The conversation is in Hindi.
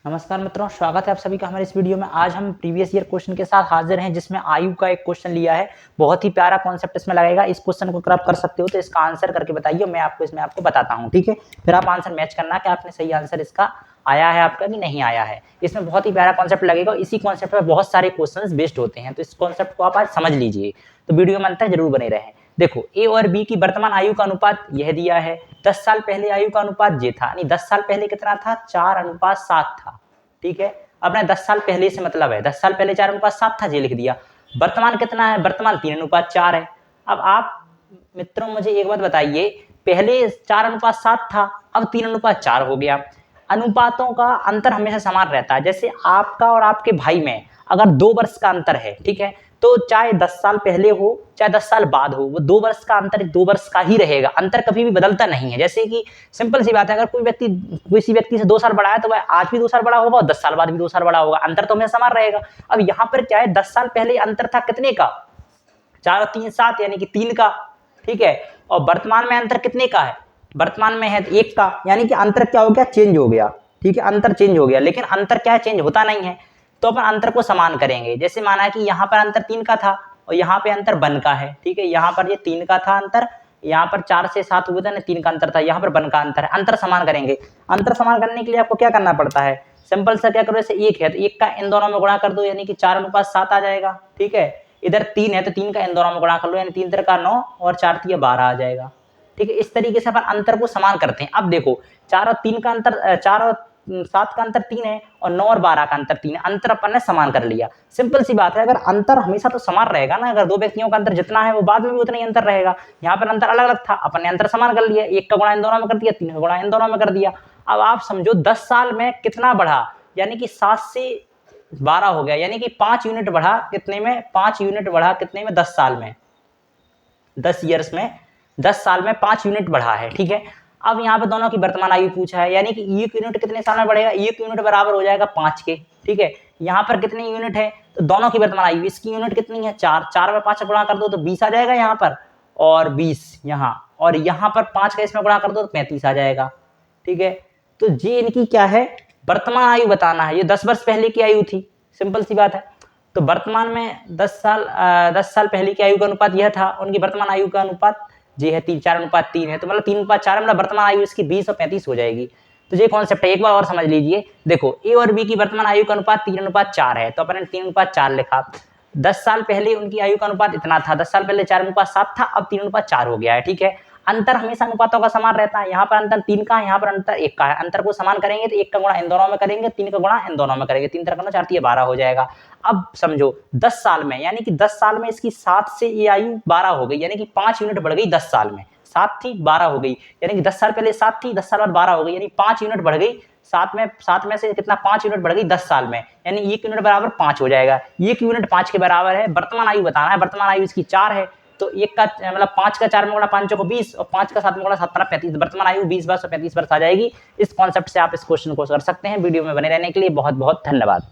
नमस्कार मित्रों, स्वागत है आप सभी का हमारे इस वीडियो में। आज हम प्रीवियस ईयर क्वेश्चन के साथ हाजिर हैं, जिसमें आयु का एक क्वेश्चन लिया है। बहुत ही प्यारा कॉन्सेप्ट इसमें लगेगा। इस क्वेश्चन को अगर आप कर सकते हो तो इसका आंसर करके बताइए, मैं आपको बताता हूँ, ठीक है। फिर आप आंसर मैच करना कि आपने सही आंसर इसका आया है आपका कि नहीं आया है। इसमें बहुत ही प्यारा कॉन्सेप्ट लगेगा। इसी कॉन्सेप्ट पर बहुत सारे क्वेश्चन बेस्ड होते हैं, तो इस कॉन्सेप्ट को आप आज समझ लीजिए। तो वीडियो में अंत तक जरूर बने रहें। देखो, ए और बी की वर्तमान आयु का अनुपात यह दिया है। 10 साल पहले आयु का अनुपात ये था, यानी 10 साल पहले कितना था, 4:7 था, ठीक है। अपने 10 साल पहले से मतलब है, 10 साल पहले 4:7 था, ये लिख दिया। वर्तमान कितना है, वर्तमान 3:4 है। अब आप मित्रों मुझे एक बात बताइए, पहले 4:7 था, अब 3:4 हो गया। अनुपातों का अंतर हमेशा समान रहता है। जैसे आपका और आपके भाई में अगर 2 वर्ष का अंतर है, ठीक है, तो चाहे 10 साल पहले हो चाहे 10 साल बाद हो, वो 2 वर्ष का अंतर 2 वर्ष का ही रहेगा। अंतर कभी भी बदलता नहीं है। जैसे कि सिंपल सी बात है, अगर किसी व्यक्ति से 2 साल बड़ा है तो वह आज भी 2 साल बड़ा होगा और 10 साल बाद भी 2 साल बड़ा होगा। अंतर तो हमेशा समान रहेगा। अब यहाँ पर क्या है, 10 साल पहले अंतर था कितने का, 4 और 3 7, यानी कि 3 का, ठीक है। और वर्तमान में अंतर कितने का है, वर्तमान में है 1 का, यानी कि अंतर क्या हो गया, चेंज हो गया, ठीक है। अंतर चेंज हो गया, लेकिन अंतर क्या है, चेंज होता नहीं है। तो अपन अंतर को समान करेंगे। जैसे माना कि यहाँ पर अंतर 3 का था और यहाँ पे अंतर 1 का है, ठीक है। यहाँ पर ये 3 का था अंतर, यहाँ पर 4 से 7 हुए थे ना, 3 का अंतर था, यहाँ पर 1 का अंतर है। अंतर समान करेंगे। अंतर समान करने के लिए आपको क्या करना पड़ता है, सिंपल सा क्या करो, जैसे 1 है तो 1 का इन दोनों में गुणा कर दो, यानी कि 4:7 आ जाएगा, ठीक है। इधर 3 है तो 3 का इन दोनों में गुणा कर लो, यानी 3 3 का 9 और 4 3 12 आ जाएगा, ठीक है। इस तरीके से अपन अंतर को समान करते हैं। अब देखो, 4 और 3 का अंतर 4 और 7 का अंतर 3 है और 9 और 12 का अंतर 3 है। अंतर अपन ने समान कर लिया। सिंपल सी बात है, अगर अंतर हमेशा तो समान रहेगा ना, अगर 2 व्यक्तियों का अंतर जितना है वो बाद में भी उतना ही अंतर रहेगा। यहाँ पर अंतर अलग अलग था, अपन ने अंतर समान कर लिया, 1 का गुणा इन दोनों में कर दिया, 3 का गुणा इन दोनों में कर दिया। अब आप समझो 10 साल में कितना बढ़ा, यानी कि 7 से 12 हो गया, यानी कि 5 यूनिट बढ़ा कितने में, 5 यूनिट बढ़ा कितने में, 10 साल में, 10 ईयर्स में, 10 साल में 5 यूनिट बढ़ा है, ठीक है। अब यहाँ पे दोनों की वर्तमान आयु पूछा है, यानी कि 1 यूनिट कितने साल में बढ़ेगा, 1 यूनिट बराबर हो जाएगा 5 के, ठीक है। यहाँ पर कितने यूनिट है, तो दोनों की वर्तमान आयु, इसकी यूनिट कितनी है, 4, 4 में 5 गुणा कर दो तो 20 आ जाएगा यहाँ पर, और 20 यहाँ, और यहाँ पर 5 का इसमें गुणा कर दो तो 35 आ जाएगा, ठीक है। तो ये इनकी क्या है, वर्तमान आयु बताना है। ये 10 वर्ष पहले की आयु थी, सिंपल सी बात है। तो वर्तमान में 10 साल पहले की आयु का अनुपात यह था, उनकी वर्तमान आयु का अनुपात ये है 4:3 है। तो मतलब 3:4 मतलब वर्तमान आयु इसकी 20 और 35 हो जाएगी। तो ये कॉन्सेप्ट है, एक बार और समझ लीजिए। देखो, ए और बी की वर्तमान आयु का अनुपात 3:4 है, तो अपन ने 3:4 लिखा। 10 साल पहले उनकी आयु का अनुपात इतना था, 10 साल पहले 4:7 था, अब 3:4 हो गया है, ठीक है। अंतर हमेशा अनुपातों का समान रहता है। यहाँ पर अंतर 3 का है, यहाँ पर अंतर 1 का है। अंतर को समान करेंगे तो 1 का गुणा इन दोनों में करेंगे, 3 का गुणा इन दोनों में करेंगे, 3 3 का 4 3 12 हो जाएगा। अब समझो 10 साल में, यानी कि 10 साल में इसकी 7 से ये आयु 12 हो गई, यानी कि 5 यूनिट बढ़ गई 10 साल में। 7 थी 12 हो गई, यानी कि 10 साल पहले 7 थी, 10 साल बाद 12 हो गई, यानी 5 यूनिट बढ़ गई। 7 में से कितना, 5 यूनिट बढ़ गई 10 साल में, यानी 1 यूनिट बराबर 5 हो जाएगा। 1 यूनिट 5 के बराबर है। वर्तमान आयु बताना है, वर्तमान आयु इसकी 4 है, तो 1 का मतलब 5 का 4 में गुणा 5 को 20 और 5 का 7 में गुणा 7 35, वर्तमान आयु 20 वर्ष और 35 वर्ष आ जाएगी। इस कॉन्सेप्ट से आप इस क्वेश्चन को कर सकते हैं। वीडियो में बने रहने के लिए बहुत बहुत धन्यवाद।